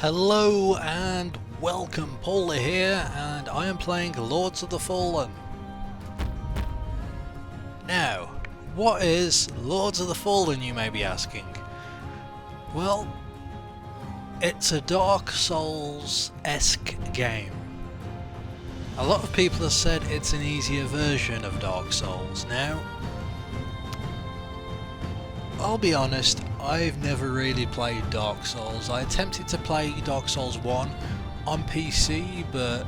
Hello and welcome, Pauleh here, and I am playing Lords of the Fallen. Now, what is Lords of the Fallen, you may be asking? Well, it's a Dark Souls-esque game. A lot of people have said it's an easier version of Dark Souls. Now, I'll be honest, I've never really played Dark Souls. I attempted to play Dark Souls 1 on PC, but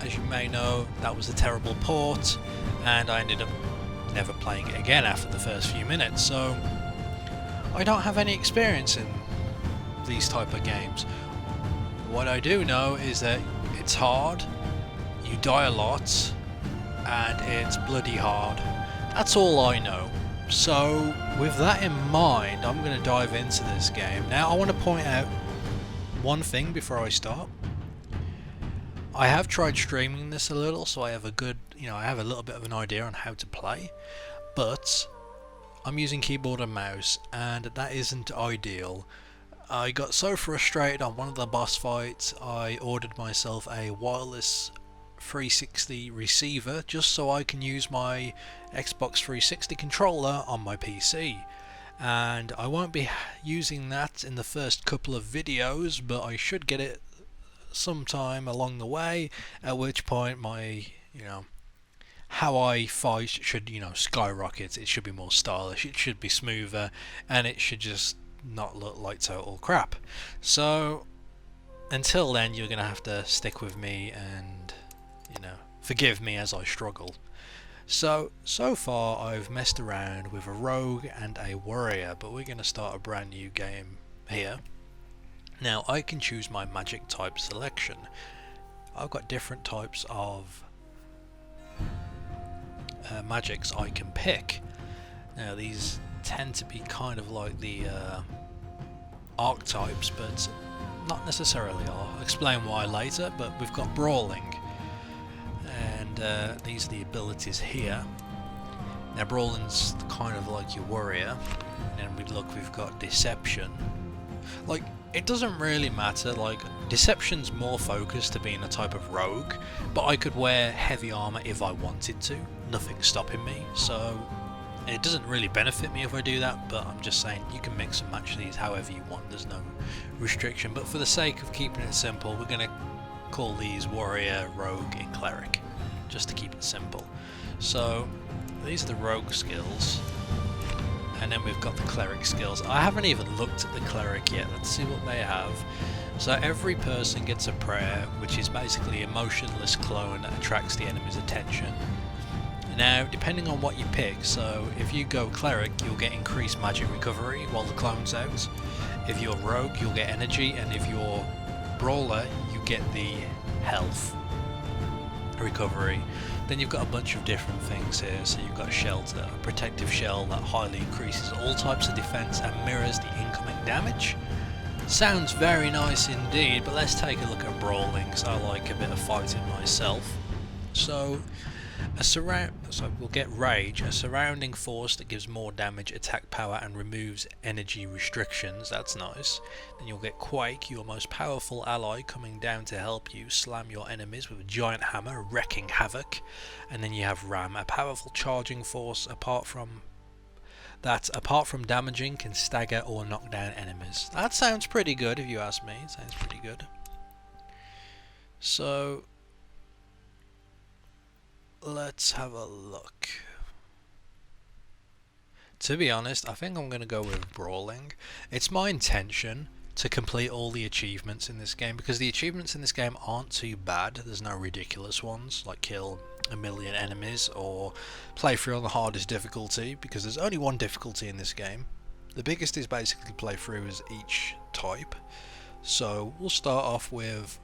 as you may know, that was a terrible port, and I ended up never playing it again after the first few minutes, so I don't have any experience in these type of games. What I do know is that it's hard, you die a lot, and it's bloody hard. That's all I know. So with that in mind, I'm going to dive into this game. Now I want to point out one thing before I start. I have tried streaming this a little, so I have a good, I have a little bit of an idea on how to play, but I'm using keyboard and mouse and that isn't ideal. I got so frustrated on one of the boss fights, I ordered myself a wireless 360 receiver just so I can use my Xbox 360 controller on my PC, and I won't be using that in the first couple of videos, but I should get it sometime along the way, at which point my how I fight should skyrocket. It should be more stylish, it should be smoother, and it should just not look like total crap. So until then, you're gonna have to stick with me and forgive me as I struggle. So far I've messed around with a rogue and a warrior, but we're going to start a brand new game here. Now I can choose my magic type selection. I've got different types of magics I can pick. Now these tend to be kind of like the archetypes, but not necessarily. I'll explain why later. But we've got brawling, and these are the abilities here. Now brawling's kind of like your warrior, and we've got deception. Like, it doesn't really matter, like deception's more focused to being a type of rogue, but I could wear heavy armor if I wanted to, nothing's stopping me, so it doesn't really benefit me if I do that, but I'm just saying you can mix and match these however you want, there's no restriction. But for the sake of keeping it simple, we're going to call these warrior, rogue and cleric, just to keep it simple. So these are the rogue skills, and then we've got the cleric skills. I haven't even looked at the cleric yet. Let's see what they have. So every person gets a prayer, which is basically a motionless clone that attracts the enemy's attention. Now depending on what you pick, so if you go cleric, you'll get increased magic recovery while the clone's out. If you're rogue, you'll get energy, and if you're brawler, you get the health recovery. Then you've got a bunch of different things here. So you've got a shelter, a protective shell that highly increases all types of defense and mirrors the incoming damage. Sounds very nice indeed, but let's take a look at brawling, because I like a bit of fighting myself. So we'll get rage, a surrounding force that gives more damage, attack power and removes energy restrictions. That's nice. Then you'll get quake, your most powerful ally, coming down to help you slam your enemies with a giant hammer, wrecking havoc. And then you have ram, a powerful charging force apart from damaging, can stagger or knock down enemies. That sounds pretty good if you ask me. It sounds pretty good. So let's have a look. To be honest, I think I'm going to go with brawling. It's my intention to complete all the achievements in this game, because the achievements in this game aren't too bad. There's no ridiculous ones like kill a million enemies or play through on the hardest difficulty, because there's only one difficulty in this game. The biggest is basically play through as each type. So we'll start off with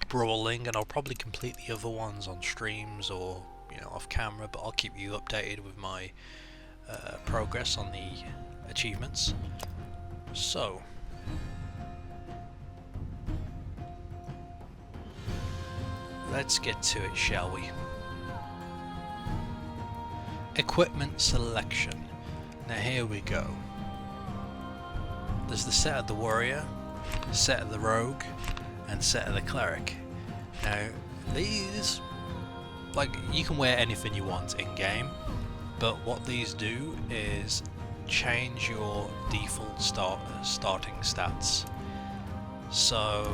brawling, and I'll probably complete the other ones on streams or off camera, but I'll keep you updated with my progress on the achievements. So let's get to it, shall we? Equipment selection. Now here we go. There's the set of the warrior, set of the rogue, and set of the cleric. Now these, like, you can wear anything you want in game, but what these do is change your default starting stats. So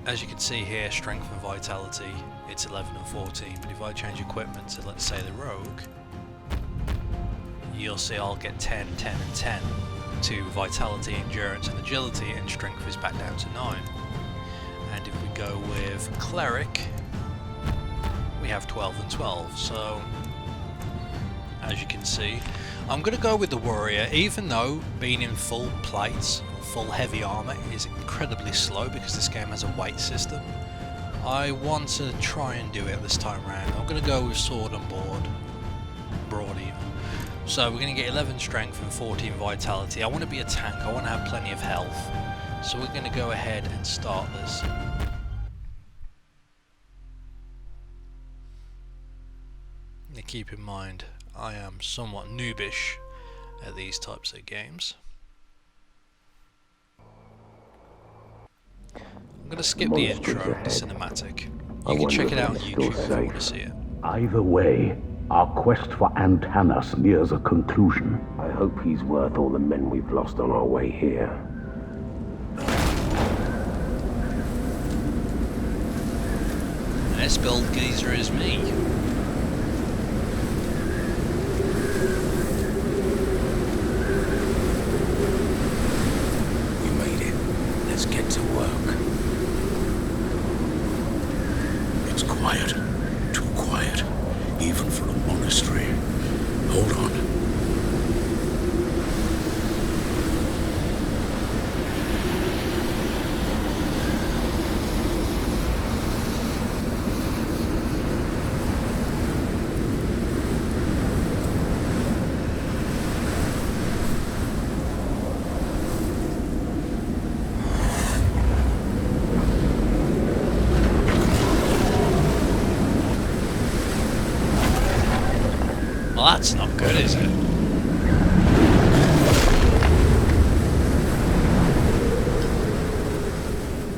as you can see here, strength and vitality, it's 11 and 14, but if I change equipment to, let's say, the rogue, you'll see I'll get 10, 10 and 10 to vitality, endurance and agility, and strength is back down to 9. And if we go with cleric, we have 12 and 12. So as you can see, I'm going to go with the warrior, even though being in full plates, full heavy armor is incredibly slow because this game has a weight system. I want to try and do it this time around. I'm going to go with sword and broad even. So we're going to get 11 strength and 14 vitality. I want to be a tank, I want to have plenty of health. So we're going to go ahead and start this. Now keep in mind, I am somewhat noobish at these types of games. I'm going to skip the intro, the cinematic. You can check it out on YouTube if you want to see it. Either way, our quest for Antanas nears a conclusion. I hope he's worth all the men we've lost on our way here. This build geezer is me. We made it. Let's get to work. It's quiet. Too quiet. Even for a monastery. Hold on. Well, that's not good, is it?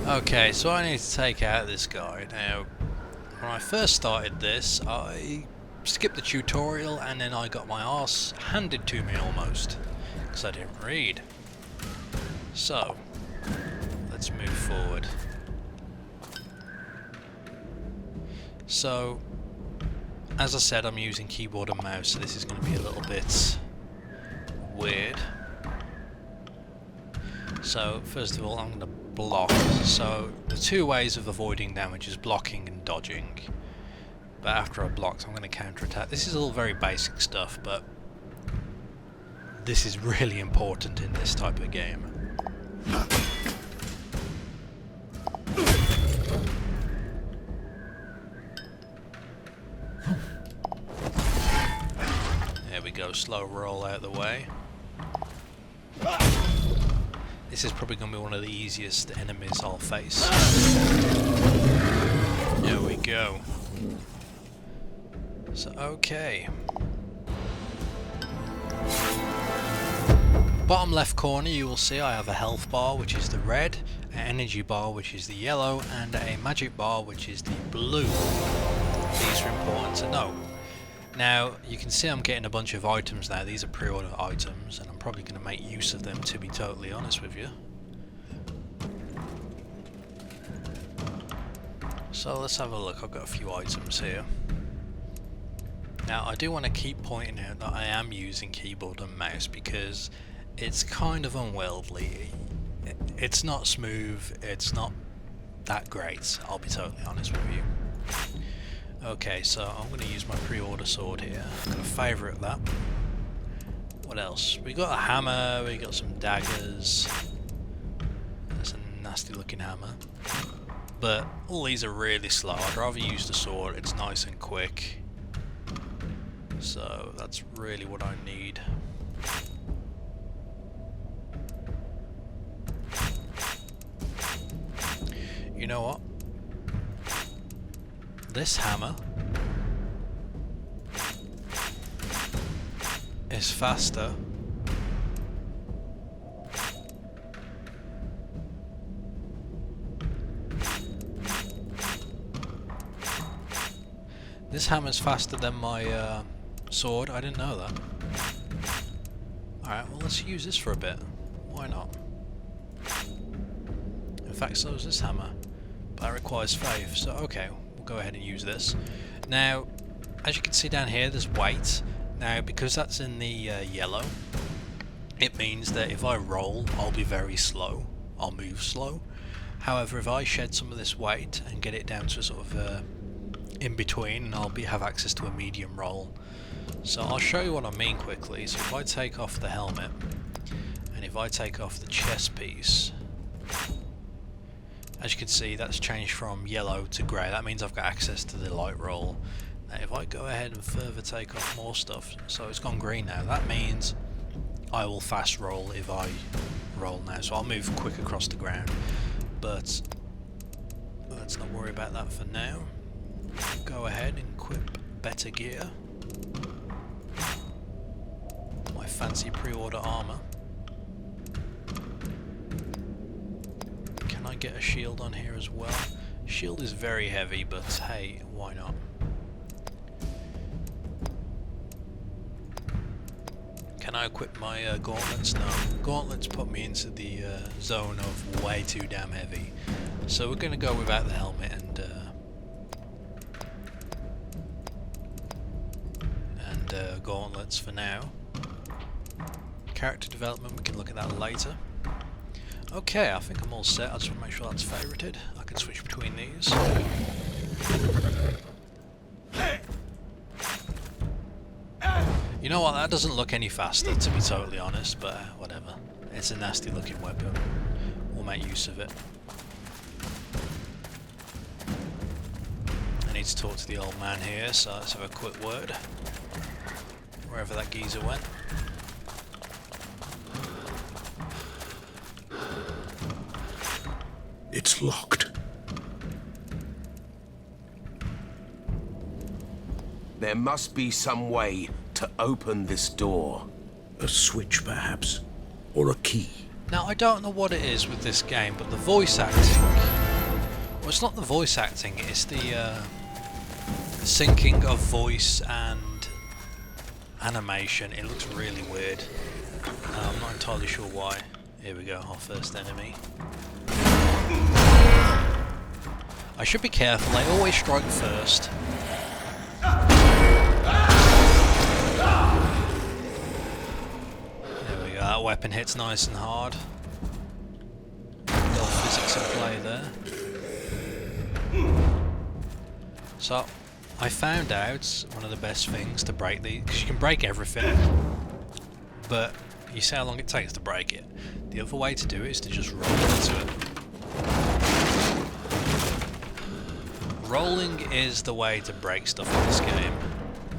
Okay, so I need to take out this guy. Now, when I first started this, I skipped the tutorial and then I got my arse handed to me almost, because I didn't read. So, let's move forward. So, as I said, I'm using keyboard and mouse, so this is going to be a little bit weird. So, first of all, I'm going to block. So, the two ways of avoiding damage is blocking and dodging. But after I blocked, I'm going to counter-attack. This is all very basic stuff, but this is really important in this type of game. There we go, slow roll out the way. This is probably going to be one of the easiest enemies I'll face. There we go. So, okay. Bottom left corner you will see I have a health bar, which is the red, an energy bar, which is the yellow, and a magic bar, which is the blue. These are important to know. Now, you can see I'm getting a bunch of items now. These are pre-order items, and I'm probably going to make use of them, to be totally honest with you. So let's have a look. I've got a few items here. Now, I do want to keep pointing out that I am using keyboard and mouse because it's kind of unwieldy. It's not smooth. It's not that great, I'll be totally honest with you. Okay, so I'm going to use my pre-order sword here. I'm going to favourite that. What else? We got a hammer, we got some daggers. That's a nasty looking hammer. But all these are really slow. I'd rather use the sword, it's nice and quick. So that's really what I need. You know what? This hammer is faster This hammer's faster than my sword. I didn't know that. Alright, well let's use this for a bit. Why not? In fact, so is this hammer. But that requires faith, so okay, we'll go ahead and use this. Now, as you can see down here, there's weight. Now, because that's in the yellow, it means that if I roll, I'll be very slow. I'll move slow. However, if I shed some of this weight and get it down to sort of in between, I'll have access to a medium roll. So I'll show you what I mean quickly. So if I take off the helmet, and if I take off the chest piece, as you can see, that's changed from yellow to grey. That means I've got access to the light roll. Now if I go ahead and further take off more stuff, so it's gone green now, that means I will fast roll if I roll now. So I'll move quick across the ground. But let's not worry about that for now. Go ahead and equip better gear. My fancy pre-order armor. Can I get a shield on here as well? Shield is very heavy, but hey, why not? Can I equip my gauntlets? No. Gauntlets put me into the zone of way too damn heavy. So we're going to go without the helmet and gauntlets for now. Character development, we can look at that later. Okay, I think I'm all set. I just want to make sure that's favorited. I can switch between these. You know what, that doesn't look any faster, to be totally honest, but whatever. It's a nasty looking weapon. We'll make use of it. I need to talk to the old man here, so let's have a quick word. Wherever that geezer went. It's locked. There must be some way to open this door. A switch, perhaps? Or a key? Now, I don't know what it is with this game, but the voice acting... Well, it's not the voice acting, it's the syncing of voice and animation. It looks really weird. I'm not entirely sure why. Here we go, our first enemy. I should be careful, they always strike first. There we go, that weapon hits nice and hard. Little physics in play there. So, I found out one of the best things to break these, because you can break everything, but you see how long it takes to break it. The other way to do it is to just roll into it. Rolling is the way to break stuff in this game.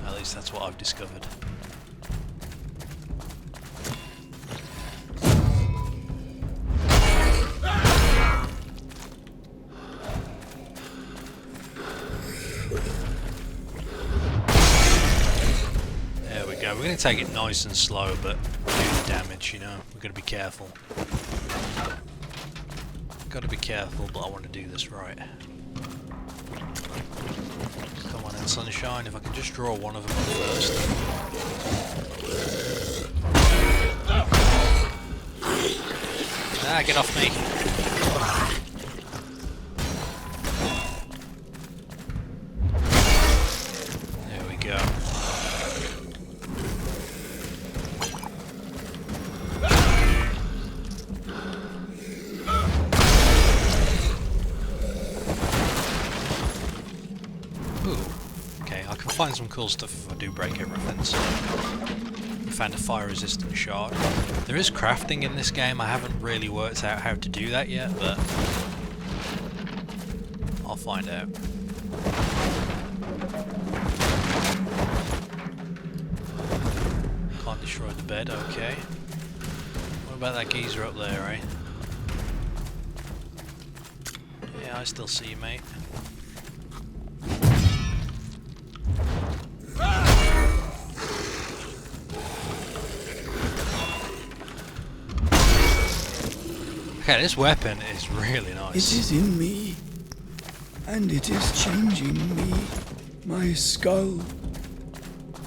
At least that's what I've discovered. There we go. We're going to take it nice and slow, but do the damage, you know. We're going to be careful. Got to be careful, but I want to do this right. Come on in, sunshine, if I can just draw one of them first. Ah, get off me! There we go. Find some cool stuff if I do break everything. So I found a fire resistant shard. There is crafting in this game. I haven't really worked out how to do that yet, but I'll find out. Can't destroy the bed, okay. What about that geezer up there, eh? Yeah, I still see you, mate. Okay, this weapon is really nice. It is in me, and it is changing me. My skull.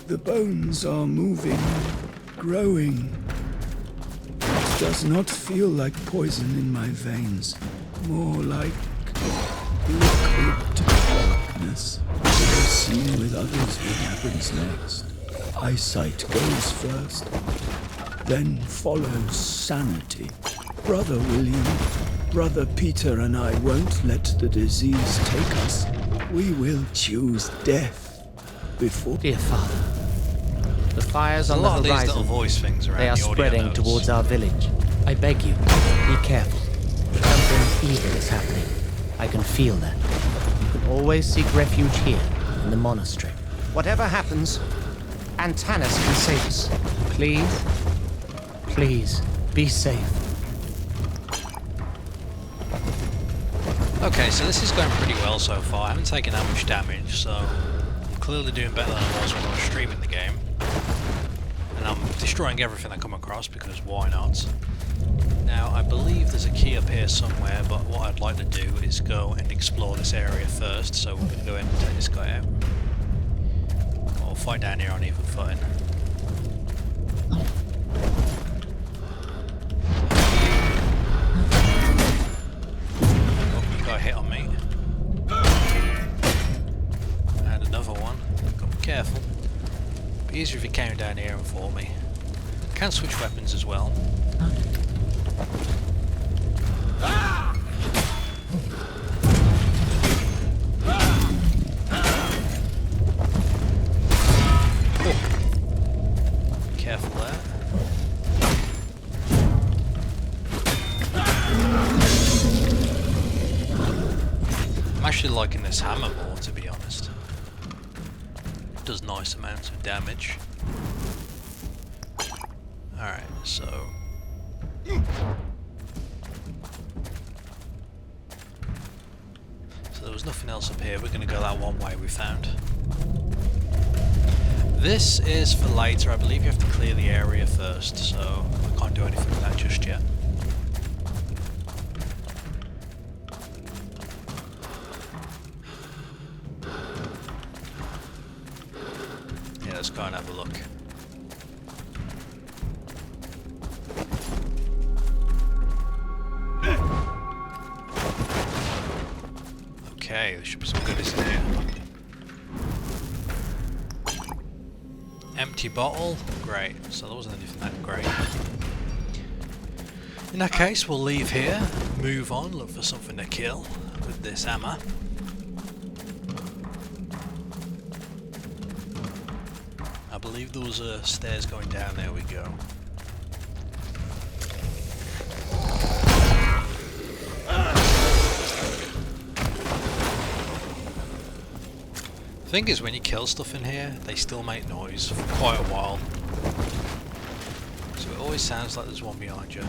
The bones are moving, growing. It does not feel like poison in my veins. More like liquid darkness. I've seen with others what happens next. Eyesight goes first, then follows sanity. Brother William, Brother Peter and I won't let the disease take us. We will choose death before... Dear Father, the fires on a the lot of these little horizon, voice things around they are the audio spreading notes. towards our village. I beg you, be careful. Something evil is happening. I can feel that. You can always seek refuge here, in the monastery. Whatever happens, Antanas can save us. Please, please, be safe. Okay, so this is going pretty well so far. I haven't taken that much damage, so I'm clearly doing better than I was when I was streaming the game. And I'm destroying everything I come across, because why not? Now, I believe there's a key up here somewhere, but what I'd like to do is go and explore this area first, so we're going to go ahead and take this guy out. Or fight down here on even footing. Oh, you got a hit on me. And another one. Got to be careful. Be easier if you came down here and fought me. Can switch weapons as well. Careful there. I'm actually liking this hammer more, to be honest. It does nice amounts of damage. Alright, so... So there was nothing else up here. We're going to go that one way we found. This is for later. I believe you have to clear the area first, so I can't do anything with that just yet. Yeah, let's go and have a look. Okay, there should be some goodies in here. Empty bottle, great. So there wasn't anything that great. In that case, we'll leave here, move on, look for something to kill with this hammer. I believe there was stairs going down. There we go. The thing is, when you kill stuff in here, they still make noise for quite a while. So it always sounds like there's one behind you.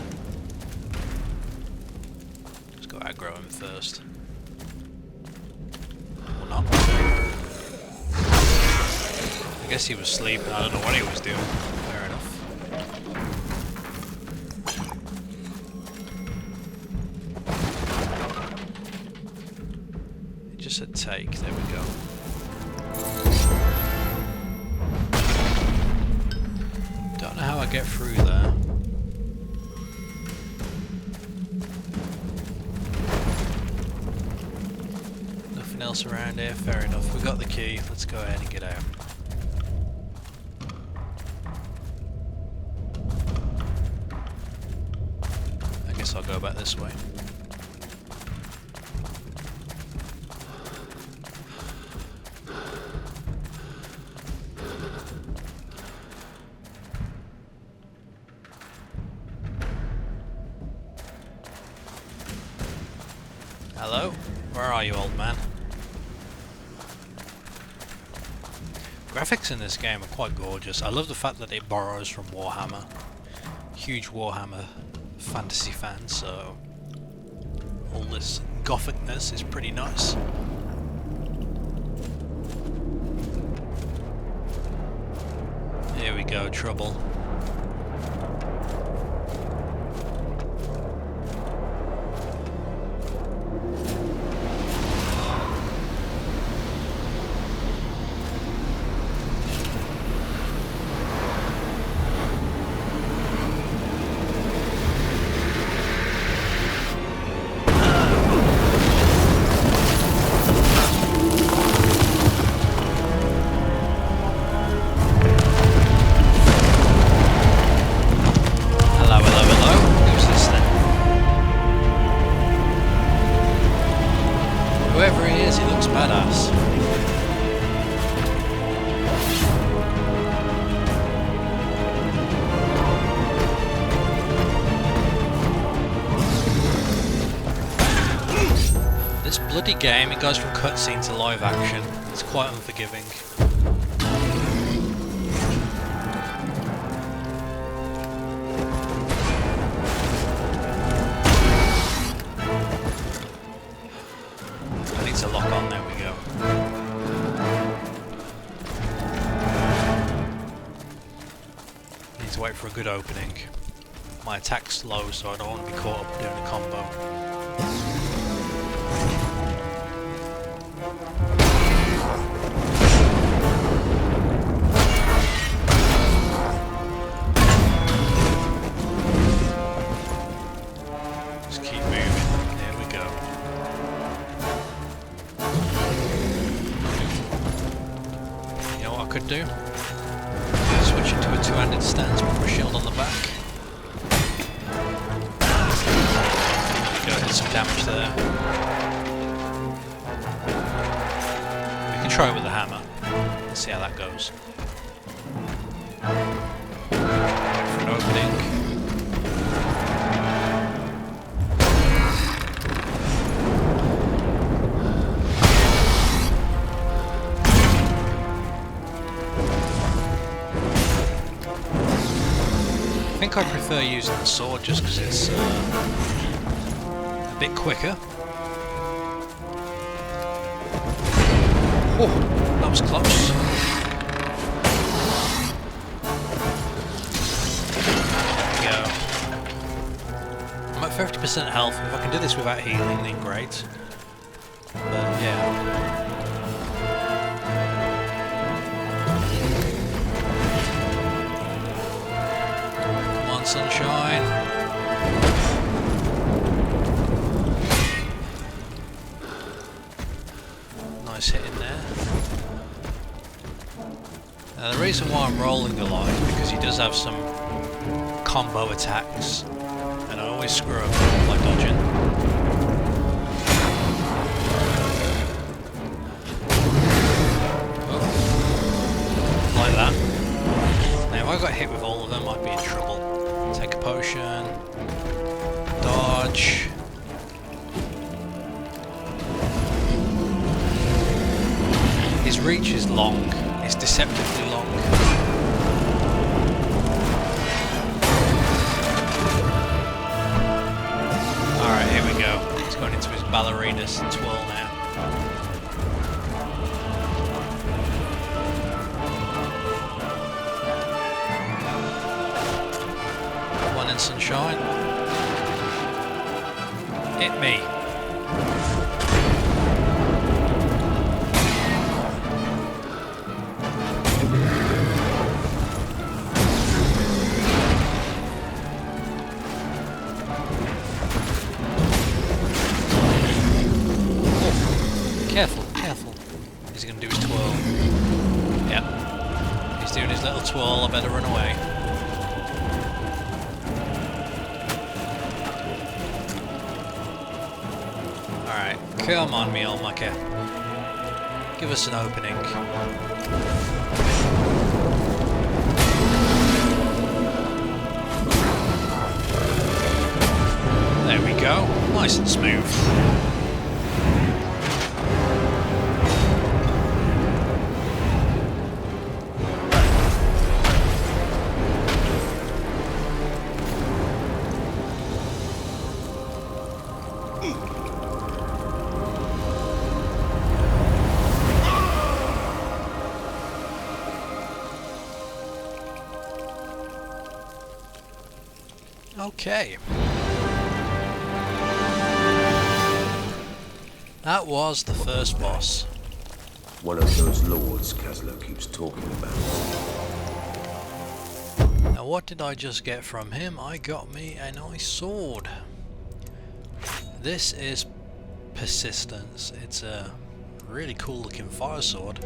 Let's go aggro him first. Or not. I guess he was sleeping, I don't know what he was doing. Fair enough. It just said take, there we go. Don't know how I get through there. Nothing else around here, fair enough. We got the key, let's go ahead and get out. I guess I'll go back this way. Hello? Where are you, old man? Graphics in this game are quite gorgeous. I love the fact that it borrows from Warhammer. Huge Warhammer fantasy fan, so all this gothicness is pretty nice. Here we go, trouble. bloody game, it goes from cutscene to live action. It's quite unforgiving. I need to lock on, there we go. Need to wait for a good opening. My attack's low, so I don't want to be caught up doing a combo. Just keep moving. There we go. You know what I could do? Switch it to a two-handed stance, put my shield on the back. Go did some damage there. We can try it with the hammer. Let's see how that goes. Wait for an opening. I think I prefer using the sword just because it's a bit quicker. Oh, that was close. There we go. I'm at 50% health. If I can do this without healing, then great. But yeah. Sunshine. Nice hit in there. Now the reason why I'm rolling a lot is because he does have some combo attacks, and I always screw up by dodging. Oh. Like that. Now if I got hit with all of them, I'd be in trouble. Take a potion. Dodge. His reach is long. It's deceptively long. Alright, here we go. He's going into his ballerina twirl now. Sunshine. Hit me. Oh, careful, careful. He's going to do his twirl. Yep. He's doing his little twirl, I better run away. Come on, Mealmucker. Give us an opening. There we go. Nice and smooth. Okay. That was the first boss. One of those lords Caslo keeps talking about. Now what did I just get from him? I got me a nice sword. This is Persistence. It's a really cool looking fire sword.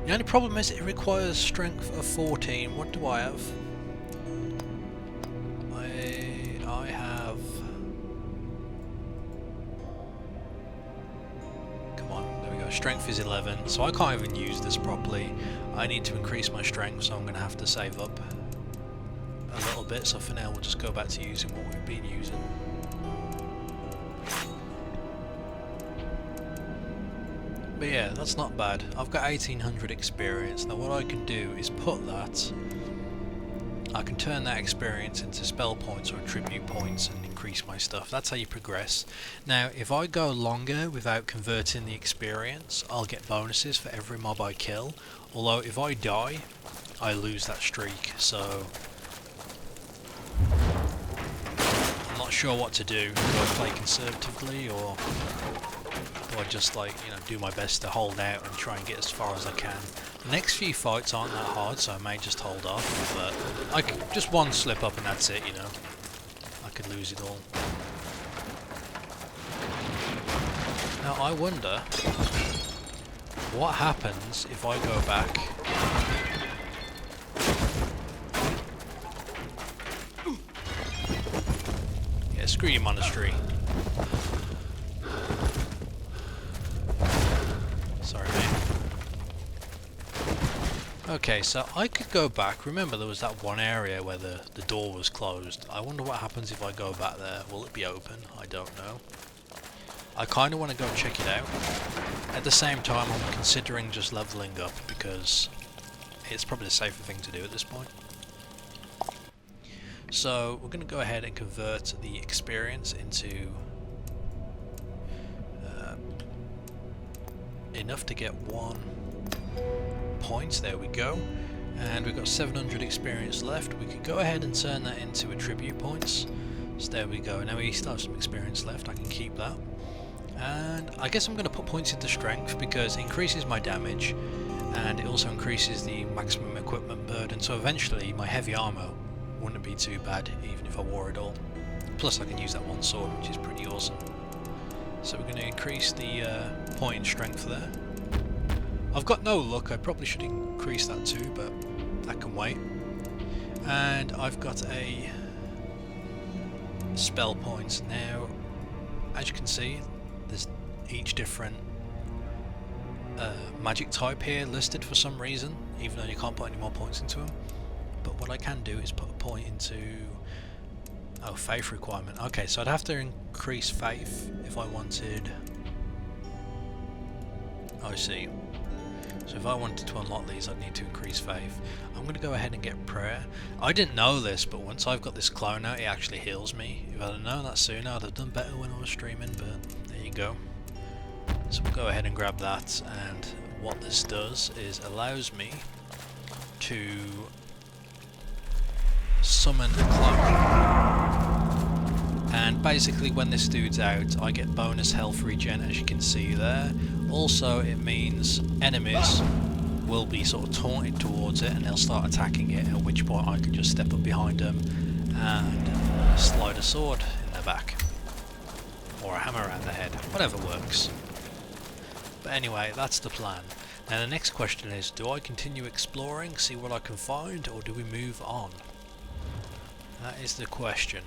The only problem is it requires strength of 14. What do I have? I have... Come on, there we go. Strength is 11, so I can't even use this properly. I need to increase my strength, so I'm going to have to save up a little bit. So for now, we'll just go back to using what we've been using. But yeah, that's not bad. I've got 1800 experience. Now what I can do is put that, I can turn that experience into spell points or attribute points and increase my stuff. That's how you progress. Now if I go longer without converting the experience, I'll get bonuses for every mob I kill. Although if I die, I lose that streak, so I'm not sure what to do. Do I play conservatively, or do I just, like, you know, do my best to hold out and try and get as far as I can? The next few fights aren't that hard, so I may just hold off, but just one slip up and that's it, you know. I could lose it all. Now I wonder what happens if I go back. Yeah, screw your monastery. Sorry, mate. Okay, so I could go back. Remember there was that one area where the door was closed. I wonder what happens if I go back there. Will it be open? I don't know. I kind of want to go check it out. At the same time, I'm considering just leveling up because it's probably the safer thing to do at this point. So we're going to go ahead and convert the experience into enough to get 1 point. There we go. And we've got 700 experience left. We could go ahead and turn that into attribute points. So there we go. Now we still have some experience left. I can keep that. And I guess I'm going to put points into strength because it increases my damage and it also increases the maximum equipment burden, so eventually my heavy armor wouldn't be too bad even if I wore it all. Plus I can use that one sword, which is pretty awesome. So we're going to increase the point in strength there. I've got no luck, I probably should increase that too, but that can wait. And I've got a spell points now. As you can see, there's each different magic type here listed for some reason, even though you can't put any more points into them. But what I can do is put a point into faith requirement. Okay, so I'd have to increase faith if I wanted. I see. So if I wanted to unlock these, I'd need to increase faith. I'm going to go ahead and get prayer. I didn't know this, but once I've got this clone out, it actually heals me. If I'd have known that sooner, I'd have done better when I was streaming, but there you go. So we'll go ahead and grab that, and what this does is allows me to summon a clone. And basically when this dude's out, I get bonus health regen, as you can see there. Also it means enemies will be sort of taunted towards it and they'll start attacking it, at which point I can just step up behind them and slide a sword in their back. Or a hammer around the head, whatever works. But anyway, that's the plan. Now the next question is, do I continue exploring, see what I can find, or do we move on? That is the question.